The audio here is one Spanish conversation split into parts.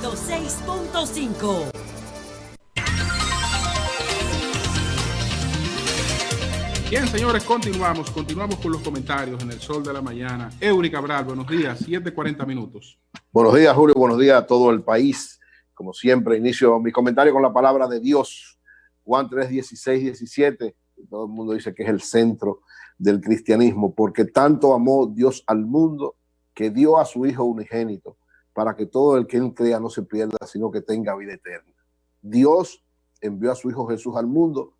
106.5. Bien, señores, continuamos con los comentarios en el Sol de la Mañana. Eury Cabral, buenos días, 7:40 minutos. Buenos días, Julio, buenos días a todo el país. Como siempre, inicio mi comentario con la palabra de Dios. Juan 3:16-17. Todo el mundo dice que es el centro del cristianismo, porque tanto amó Dios al mundo que dio a su Hijo unigénito, para que todo el que en él crea no se pierda, sino que tenga vida eterna. Dios envió a su Hijo Jesús al mundo,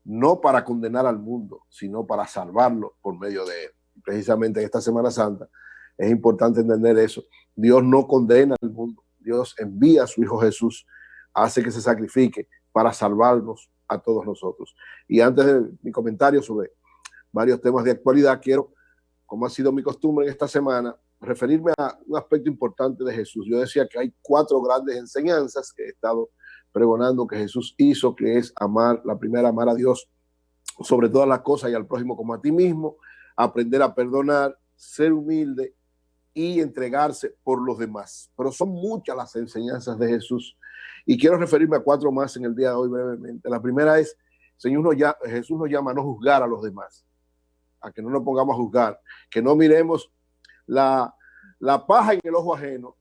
no para condenar al mundo, sino para salvarlo por medio de él. Precisamente en esta Semana Santa es importante entender eso. Dios no condena al mundo, Dios envía a su Hijo Jesús, hace que se sacrifique para salvarnos a todos nosotros. Y antes de mi comentario sobre varios temas de actualidad, quiero, como ha sido mi costumbre en esta semana, referirme a un aspecto importante de Jesús. Yo decía que hay 4 grandes enseñanzas que he estado pregonando que Jesús hizo, que es amar, la primera, amar a Dios sobre todas las cosas y al prójimo como a ti mismo, aprender a perdonar, ser humilde y entregarse por los demás. Pero son muchas las enseñanzas de Jesús y quiero referirme a 4 más en el día de hoy brevemente. La primera es, Jesús nos llama a no juzgar a los demás, a que no nos pongamos a juzgar, que no miremos la paja en el ojo ajeno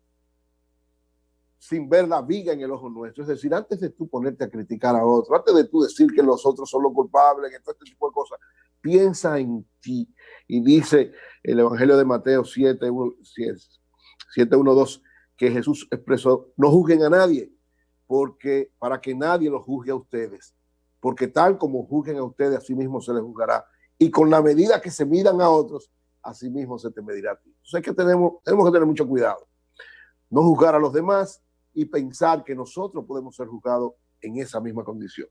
sin ver la viga en el ojo nuestro. Es decir, antes de tú ponerte a criticar a otro, antes de tú decir que los otros son los culpables, que todo este tipo de cosas, piensa en ti. Y dice el Evangelio de Mateo 7:1-2 que Jesús expresó, no juzguen a nadie, porque para que nadie los juzgue a ustedes, porque tal como juzguen a ustedes, así mismo se les juzgará. Y con la medida que se midan a otros, así mismo se te medirá a ti. Entonces tenemos que tener mucho cuidado. No juzgar a los demás y pensar que nosotros podemos ser juzgados en esa misma condición.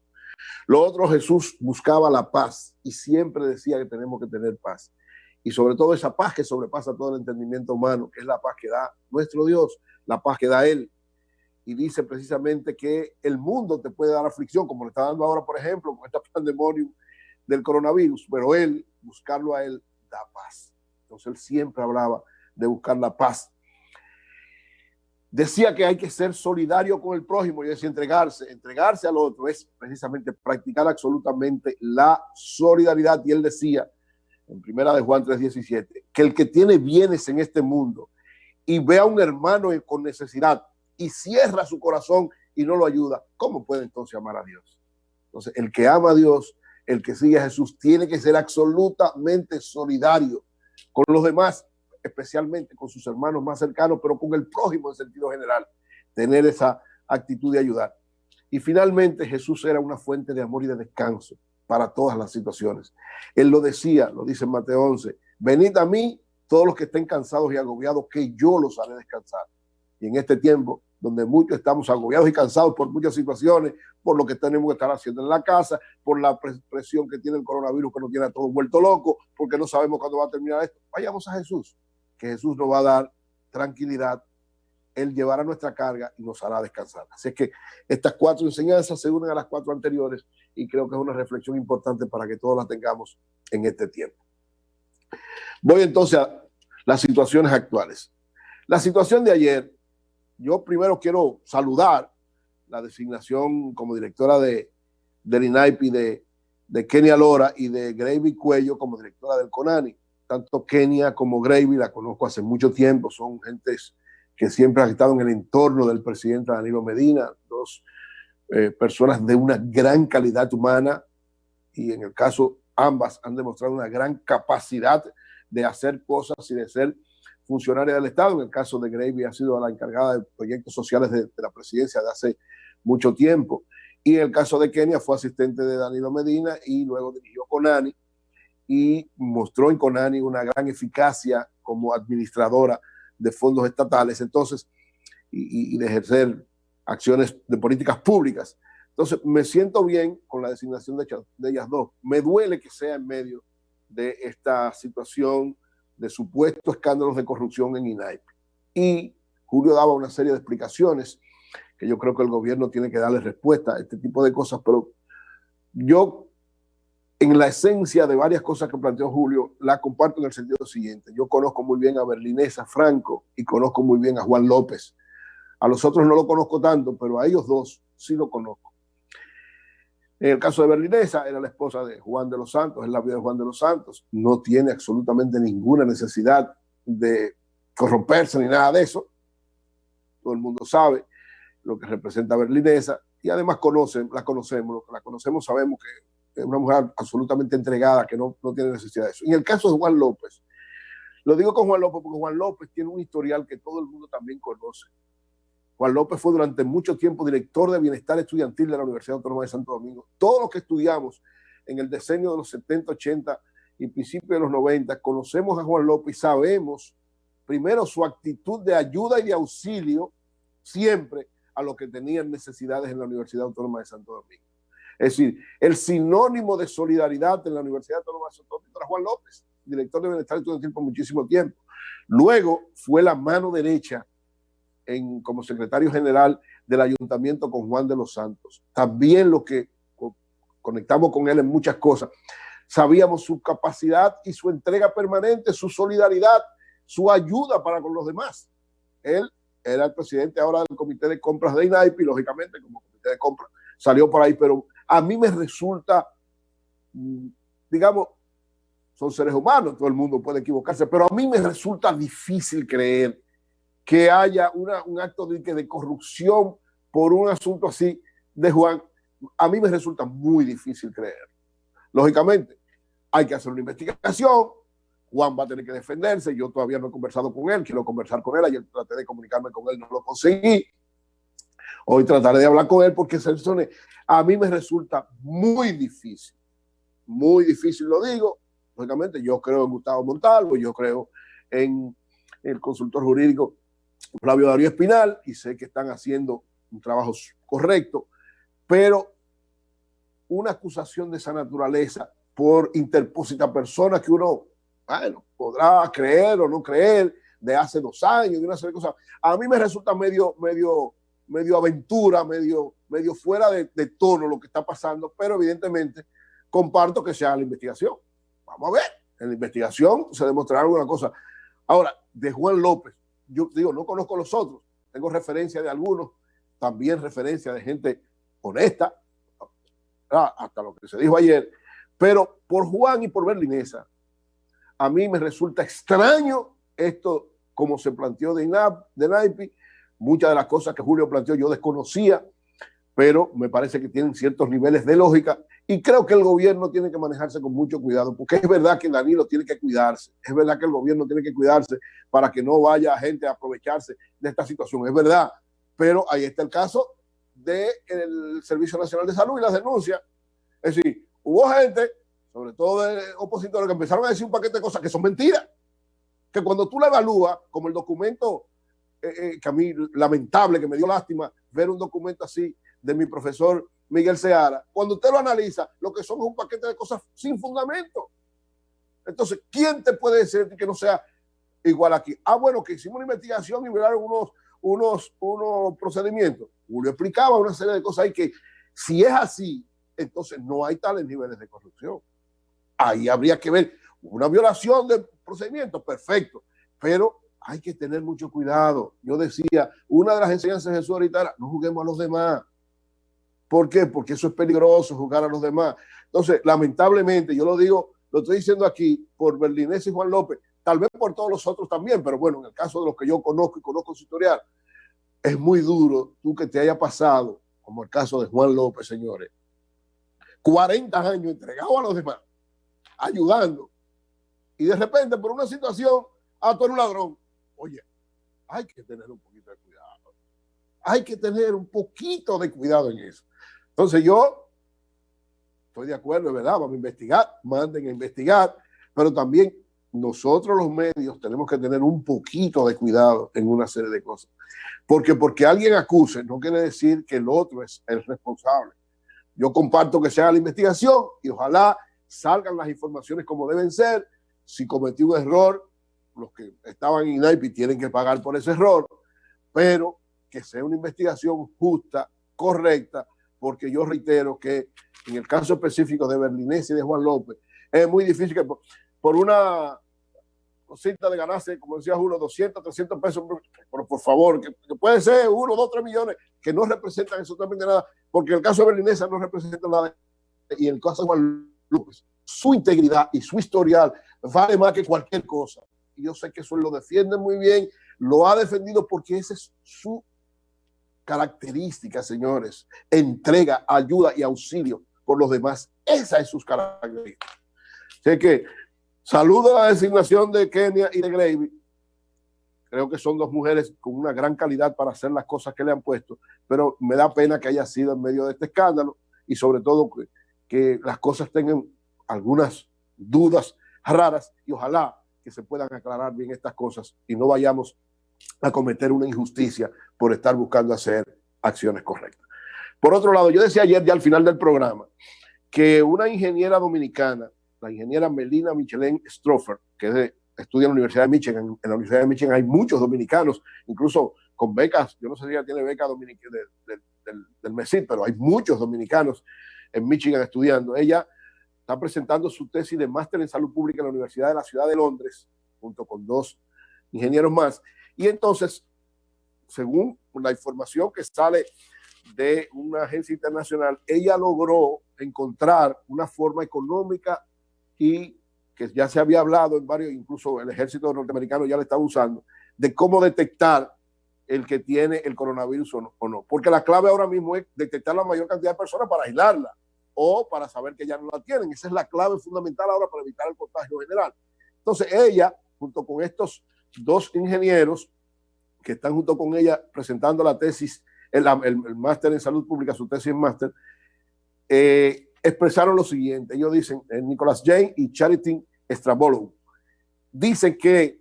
Lo otro, Jesús buscaba la paz y siempre decía que tenemos que tener paz. Y sobre todo esa paz que sobrepasa todo el entendimiento humano, que es la paz que da nuestro Dios, la paz que da Él. Y dice precisamente que el mundo te puede dar aflicción, como le está dando ahora, por ejemplo, con esta pandemia del coronavirus, pero Él, buscarlo a Él, da paz. Entonces Él siempre hablaba de buscar la paz. Decía que hay que ser solidario con el prójimo, y decía entregarse al otro es precisamente practicar absolutamente la solidaridad. Y él decía en primera de Juan 3:17 que el que tiene bienes en este mundo y ve a un hermano con necesidad y cierra su corazón y no lo ayuda, ¿cómo puede entonces amar a Dios? Entonces el que ama a Dios, el que sigue a Jesús, tiene que ser absolutamente solidario con los demás, especialmente con sus hermanos más cercanos, pero con el prójimo en sentido general, tener esa actitud de ayudar. Y finalmente Jesús era una fuente de amor y de descanso para todas las situaciones. Él lo decía, lo dice en Mateo 11, venid a mí todos los que estén cansados y agobiados, que yo los haré descansar. Y en este tiempo, donde muchos estamos agobiados y cansados por muchas situaciones, por lo que tenemos que estar haciendo en la casa, por la presión que tiene el coronavirus, que nos tiene a todos vuelto locos, porque no sabemos cuándo va a terminar esto, vayamos a Jesús, que Jesús nos va a dar tranquilidad, Él llevará nuestra carga y nos hará descansar. Así es que estas 4 enseñanzas se unen a las 4 anteriores y creo que es una reflexión importante para que todos la tengamos en este tiempo. Voy entonces a las situaciones actuales. La situación de ayer, yo primero quiero saludar la designación como directora del INAIPI de Kenia Lora y de Gravy Cuello como directora del CONANI. Tanto Kenia como Gravy la conozco hace mucho tiempo, son gentes que siempre han estado en el entorno del presidente Danilo Medina, 2 personas de una gran calidad humana y en el caso ambas han demostrado una gran capacidad de hacer cosas y de ser funcionaria del Estado. En el caso de Gravy ha sido la encargada de proyectos sociales de la presidencia de hace mucho tiempo. Y en el caso de Kenia fue asistente de Danilo Medina y luego dirigió CONANI y mostró en CONANI una gran eficacia como administradora de fondos estatales, entonces, y de ejercer acciones de políticas públicas. Entonces, me siento bien con la designación de ellas 2. Me duele que sea en medio de esta situación de supuestos escándalos de corrupción en INAIPI. Y Julio daba una serie de explicaciones que yo creo que el gobierno tiene que darle respuesta a este tipo de cosas, pero yo, en la esencia de varias cosas que planteó Julio, la comparto en el sentido siguiente. Yo conozco muy bien a Berlinesa Franco y conozco muy bien a Juan López. A los otros no lo conozco tanto, pero a ellos dos sí lo conozco. En el caso de Berlinesa, era la esposa de Juan de los Santos, es la viuda de Juan de los Santos, no tiene absolutamente ninguna necesidad de corromperse ni nada de eso. Todo el mundo sabe lo que representa Berlinesa y además la conocemos, sabemos que es una mujer absolutamente entregada, que no tiene necesidad de eso. En el caso de Juan López, lo digo con Juan López porque Juan López tiene un historial que todo el mundo también conoce. Juan López fue durante mucho tiempo director de bienestar estudiantil de la Universidad Autónoma de Santo Domingo. Todos los que estudiamos en el decenio de los 70, 80 y principios de los 90 conocemos a Juan López y sabemos primero su actitud de ayuda y de auxilio siempre a los que tenían necesidades en la Universidad Autónoma de Santo Domingo. Es decir, el sinónimo de solidaridad en la Universidad Autónoma de Santo Domingo era Juan López, director de bienestar estudiantil por muchísimo tiempo. Luego fue la mano derecha como secretario general del ayuntamiento con Juan de los Santos. También lo que conectamos con él en muchas cosas. Sabíamos su capacidad y su entrega permanente, su solidaridad, su ayuda para con los demás. Él era el presidente ahora del comité de compras de INAIP y lógicamente como comité de compras salió por ahí, pero a mí me resulta, digamos, son seres humanos, todo el mundo puede equivocarse, pero a mí me resulta difícil creer que haya un acto de corrupción por un asunto así de Juan. A mí me resulta muy difícil creer. Lógicamente, hay que hacer una investigación. Juan va a tener que defenderse. Yo todavía no he conversado con él. Quiero conversar con él. Ayer traté de comunicarme con él, no lo conseguí. Hoy trataré de hablar con él porque a mí me resulta muy difícil. Muy difícil, lo digo. Lógicamente, yo creo en Gustavo Montalvo, yo creo en el consultor jurídico Flavio Darío Espinal y sé que están haciendo un trabajo correcto, pero una acusación de esa naturaleza por interpósita persona que uno, bueno, podrá creer o no creer, de hace 2 años, de una serie de cosas, a mí me resulta medio aventura, medio fuera de tono lo que está pasando, pero evidentemente comparto que se haga la investigación. Vamos a ver, en la investigación se demostrará alguna cosa. Ahora, de Juan López, yo digo, no conozco los otros, tengo referencia de algunos, también referencia de gente honesta, hasta lo que se dijo ayer, pero por Juan y por Berlinesa, a mí me resulta extraño esto como se planteó de NAIPI, muchas de las cosas que Julio planteó yo desconocía, pero me parece que tienen ciertos niveles de lógica y creo que el gobierno tiene que manejarse con mucho cuidado, porque es verdad que Danilo tiene que cuidarse, es verdad que el gobierno tiene que cuidarse para que no vaya gente a aprovecharse de esta situación, es verdad, pero ahí está el caso del Servicio Nacional de Salud y las denuncias. Es decir, hubo gente, sobre todo de opositores, que empezaron a decir un paquete de cosas que son mentiras, que cuando tú la evalúas, como el documento, que a mí lamentable, que me dio lástima ver un documento así de mi profesor Miguel Seara, cuando usted lo analiza, lo que son es un paquete de cosas sin fundamento. Entonces, ¿quién te puede decir que no sea igual aquí? Bueno, que hicimos una investigación y miraron unos procedimientos. Julio explicaba una serie de cosas ahí que, si es así, entonces no hay tales niveles de corrupción. Ahí habría que ver una violación de procedimientos, perfecto, pero hay que tener mucho cuidado. Yo decía, una de las enseñanzas de Jesús ahorita era, no juguemos a los demás. ¿Por qué? Porque eso es peligroso, jugar a los demás. Entonces, lamentablemente, yo lo digo, lo estoy diciendo aquí por Berlinesa y Juan López, tal vez por todos los otros también, pero bueno, en el caso de los que yo conozco y conozco su historial, es muy duro tú que te haya pasado, como el caso de Juan López, señores, 40 años entregado a los demás, ayudando, y de repente por una situación, tú eres un ladrón. Oye, hay que tener un poquito de cuidado. Hay que tener un poquito de cuidado en eso. Entonces yo estoy de acuerdo, es verdad, vamos a investigar, manden a investigar, pero también nosotros los medios tenemos que tener un poquito de cuidado en una serie de cosas. Porque alguien acuse no quiere decir que el otro es el responsable. Yo comparto que se haga la investigación y ojalá salgan las informaciones como deben ser. Si cometí un error, los que estaban en INAIPI tienen que pagar por ese error, pero que sea una investigación justa, correcta, porque yo reitero que en el caso específico de Berlinesa y de Juan López, es muy difícil que por una cosita de ganarse, como decía Julio, 200, 300 pesos, pero por favor, que puede ser 1, 2, 3 millones, que no representan absolutamente nada, porque en el caso de Berlinesa no representa nada, y en el caso de Juan López, su integridad y su historial vale más que cualquier cosa. Y yo sé que eso lo defiende muy bien, lo ha defendido porque esa es su característica, señores. Entrega, ayuda y auxilio por los demás. Esa es sus características. Así que saludo a la designación de Kenia y de Gravy. Creo que son dos mujeres con una gran calidad para hacer las cosas que le han puesto, pero me da pena que haya sido en medio de este escándalo y sobre todo que las cosas tengan algunas dudas raras y ojalá que se puedan aclarar bien estas cosas y no vayamos a cometer una injusticia por estar buscando hacer acciones correctas. Por otro lado, yo decía ayer ya al final del programa que una ingeniera dominicana, la ingeniera Melina Michelén Strofer, que estudia en la Universidad de Michigan, en la Universidad de Michigan hay muchos dominicanos, incluso con becas, yo no sé si ella tiene beca del MESID, pero hay muchos dominicanos en Michigan estudiando. Ella está presentando su tesis de máster en salud pública en la Universidad de la Ciudad de Londres, junto con 2 ingenieros más. Y entonces, según la información que sale de una agencia internacional, ella logró encontrar una forma económica y que ya se había hablado en varios, incluso el ejército norteamericano ya lo estaba usando, de cómo detectar el que tiene el coronavirus o no. Porque la clave ahora mismo es detectar la mayor cantidad de personas para aislarla o para saber que ya no la tienen. Esa es la clave fundamental ahora para evitar el contagio general. Entonces ella, junto con estos 2 ingenieros que están junto con ella presentando la tesis, el máster en salud pública, su tesis en máster, expresaron lo siguiente. Ellos dicen, Nicholas Jane y Charity Strabolou, dicen que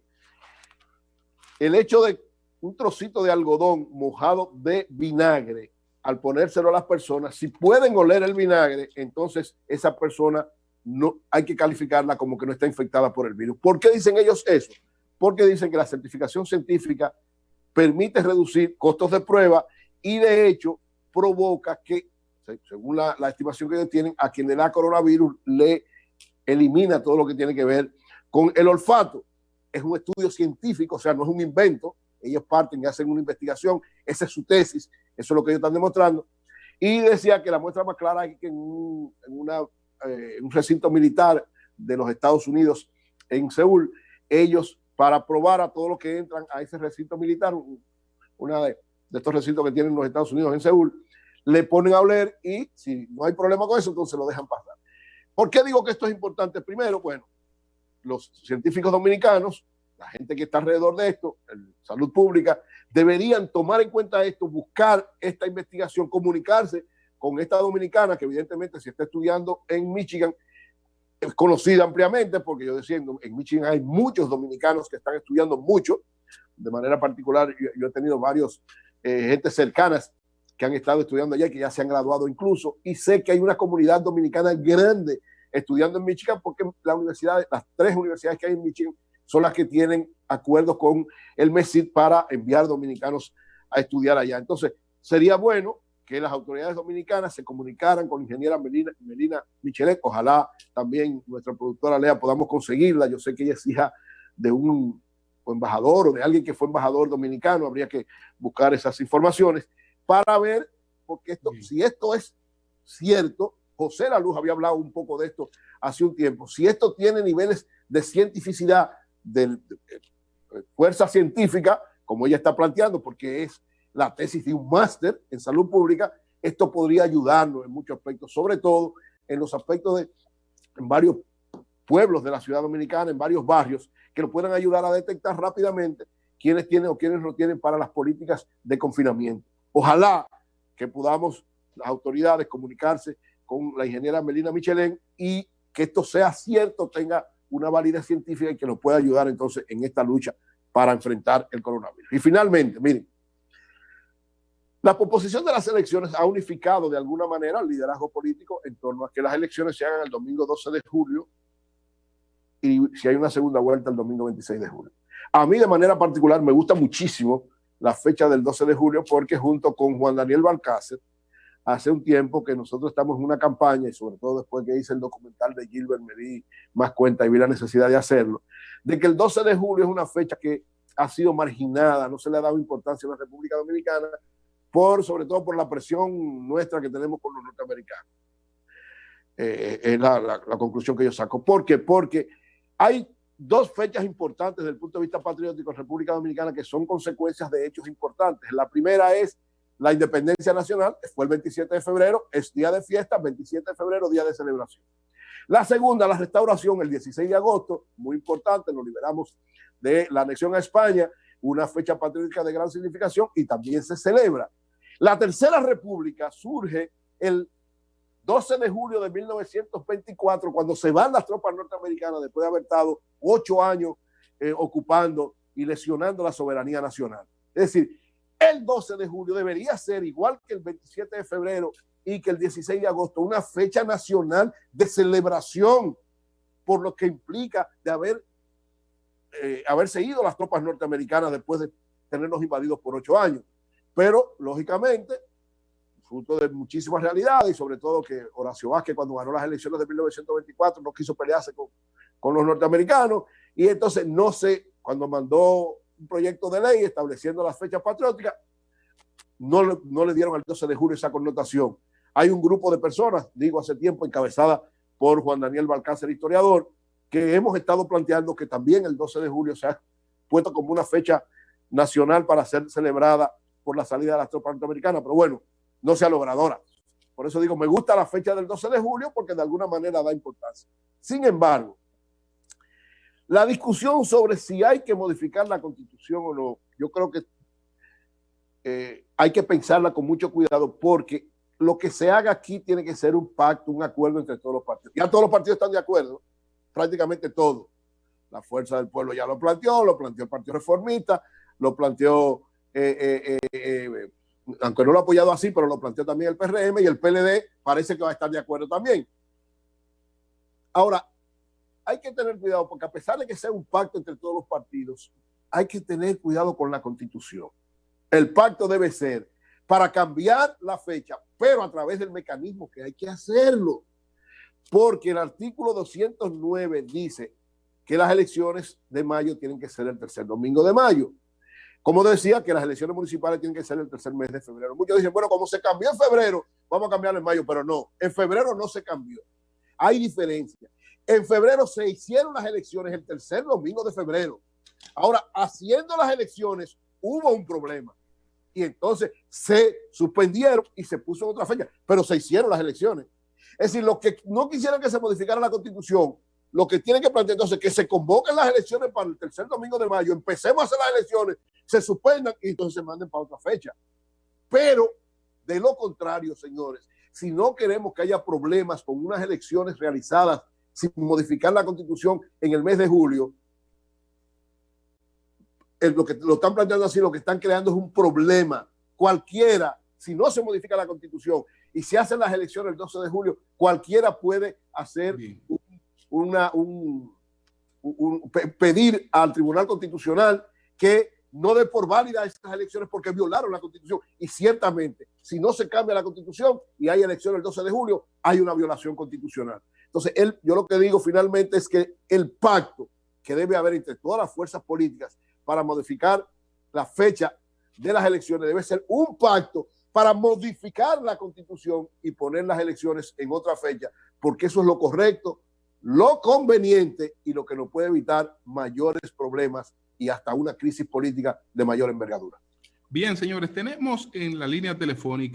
el hecho de un trocito de algodón mojado de vinagre, al ponérselo a las personas, si pueden oler el vinagre, entonces esa persona no hay que calificarla como que no está infectada por el virus. ¿Por qué dicen ellos eso? Porque dicen que la certificación científica permite reducir costos de prueba y de hecho provoca que, según la estimación que ellos tienen, a quien le da coronavirus le elimina todo lo que tiene que ver con el olfato. Es un estudio científico, o sea, no es un invento. Ellos parten y hacen una investigación, esa es su tesis, eso es lo que ellos están demostrando. Y decía que la muestra más clara es que en un recinto militar de los Estados Unidos, en Seúl, ellos, para probar a todos los que entran a ese recinto militar, una de estos recintos que tienen los Estados Unidos en Seúl, le ponen a oler y si no hay problema con eso, entonces lo dejan pasar. ¿Por qué digo que esto es importante? Primero, bueno, los científicos dominicanos, la gente que está alrededor de esto, salud pública, deberían tomar en cuenta esto, buscar esta investigación, comunicarse con esta dominicana que evidentemente se está estudiando en Michigan, es conocida ampliamente porque yo decía, en Michigan hay muchos dominicanos que están estudiando mucho, de manera particular yo he tenido varios gentes cercanas que han estado estudiando allá y que ya se han graduado incluso, y sé que hay una comunidad dominicana grande estudiando en Michigan porque las 3 universidades que hay en Michigan son las que tienen acuerdos con el MESID para enviar dominicanos a estudiar allá. Entonces, sería bueno que las autoridades dominicanas se comunicaran con la ingeniera Melina Michelén. Ojalá también nuestra productora Lea podamos conseguirla. Yo sé que ella es hija de un embajador o de alguien que fue embajador dominicano. Habría que buscar esas informaciones para ver, porque si esto es cierto, José La Luz había hablado un poco de esto hace un tiempo, si esto tiene niveles de cientificidad, de fuerza científica, como ella está planteando, porque es la tesis de un máster en salud pública, esto podría ayudarnos en muchos aspectos, sobre todo en los aspectos en varios pueblos de la ciudad dominicana, en varios barrios, que nos puedan ayudar a detectar rápidamente quiénes tienen o quiénes no tienen para las políticas de confinamiento. Ojalá que podamos, las autoridades, comunicarse con la ingeniera Melina Michelén y que esto sea cierto, tenga una validez científica y que nos pueda ayudar entonces en esta lucha para enfrentar el coronavirus. Y finalmente, miren, la proposición de las elecciones ha unificado de alguna manera el liderazgo político en torno a que las elecciones se hagan el domingo 12 de julio y si hay una segunda vuelta el domingo 26 de julio. A mí de manera particular me gusta muchísimo la fecha del 12 de julio porque junto con Juan Daniel Balcácer, hace un tiempo que nosotros estamos en una campaña y sobre todo después que hice el documental de Gilbert me di más cuenta y vi la necesidad de hacerlo, de que el 12 de julio es una fecha que ha sido marginada, no se le ha dado importancia a la República Dominicana, sobre todo por la presión nuestra que tenemos con los norteamericanos. Es la conclusión que yo saco. ¿Por qué? Porque hay dos fechas importantes desde el punto de vista patriótico en República Dominicana que son consecuencias de hechos importantes. La primera es la independencia nacional, que fue el 27 de febrero, es día de fiesta, 27 de febrero, día de celebración. La segunda, la restauración, el 16 de agosto, muy importante, nos liberamos de la anexión a España, una fecha patriótica de gran significación y también se celebra. La Tercera República surge el 12 de julio de 1924, cuando se van las tropas norteamericanas después de haber estado 8 años ocupando y lesionando la soberanía nacional. Es decir, el 12 de julio debería ser, igual que el 27 de febrero y que el 16 de agosto, una fecha nacional de celebración por lo que implica de haberse ido las tropas norteamericanas después de tenernos invadidos por 8 años. Pero, lógicamente, fruto de muchísimas realidades y sobre todo que Horacio Vázquez, cuando ganó las elecciones de 1924, no quiso pelearse con los norteamericanos y entonces no sé, cuando mandó un proyecto de ley estableciendo las fechas patrióticas, no le dieron al 12 de julio esa connotación. Hay un grupo de personas, digo hace tiempo, encabezada por Juan Daniel Balcácer, historiador, que hemos estado planteando que también el 12 de julio se ha puesto como una fecha nacional para ser celebrada por la salida de las tropas norteamericanas, pero bueno, no se ha logrado ahora. Por eso digo, me gusta la fecha del 12 de julio porque de alguna manera da importancia. Sin embargo, la discusión sobre si hay que modificar la Constitución o no, yo creo que hay que pensarla con mucho cuidado porque lo que se haga aquí tiene que ser un pacto, un acuerdo entre todos los partidos. Ya todos los partidos están de acuerdo, prácticamente todos. La Fuerza del Pueblo ya lo planteó el Partido Reformista, lo planteó, aunque no lo ha apoyado así, pero lo planteó también el PRM y el PLD parece que va a estar de acuerdo también. Ahora, hay que tener cuidado porque a pesar de que sea un pacto entre todos los partidos, hay que tener cuidado con la Constitución. El pacto debe ser para cambiar la fecha, pero a través del mecanismo que hay que hacerlo. Porque el artículo 209 dice que las elecciones de mayo tienen que ser el tercer domingo de mayo. Como decía, que las elecciones municipales tienen que ser el tercer mes de febrero. Muchos dicen, bueno, como se cambió en febrero, vamos a cambiarlo en mayo, pero no, en febrero no se cambió. Hay diferencia. En febrero se hicieron las elecciones el tercer domingo de febrero. Ahora, haciendo las elecciones, hubo un problema. Y entonces se suspendieron y se puso en otra fecha, pero se hicieron las elecciones. Es decir, los que no quisieran que se modificara la Constitución, lo que tienen que plantear entonces es que se convoquen las elecciones para el tercer domingo de mayo, empecemos a hacer las elecciones, se suspendan y entonces se manden para otra fecha. Pero, de lo contrario, señores, si no queremos que haya problemas con unas elecciones realizadas sin modificar la Constitución en el mes de julio, lo que lo están planteando así, lo que están creando es un problema. Cualquiera, si no se modifica la Constitución y se hacen las elecciones el 12 de julio, cualquiera puede hacer pedir al Tribunal Constitucional que no dé por válida esas elecciones porque violaron la Constitución. Y ciertamente, si no se cambia la Constitución y hay elecciones el 12 de julio, hay una violación constitucional. Entonces, yo lo que digo finalmente es que el pacto que debe haber entre todas las fuerzas políticas para modificar la fecha de las elecciones debe ser un pacto para modificar la Constitución y poner las elecciones en otra fecha, porque eso es lo correcto, lo conveniente y lo que nos puede evitar mayores problemas y hasta una crisis política de mayor envergadura. Bien, señores, tenemos en la línea telefónica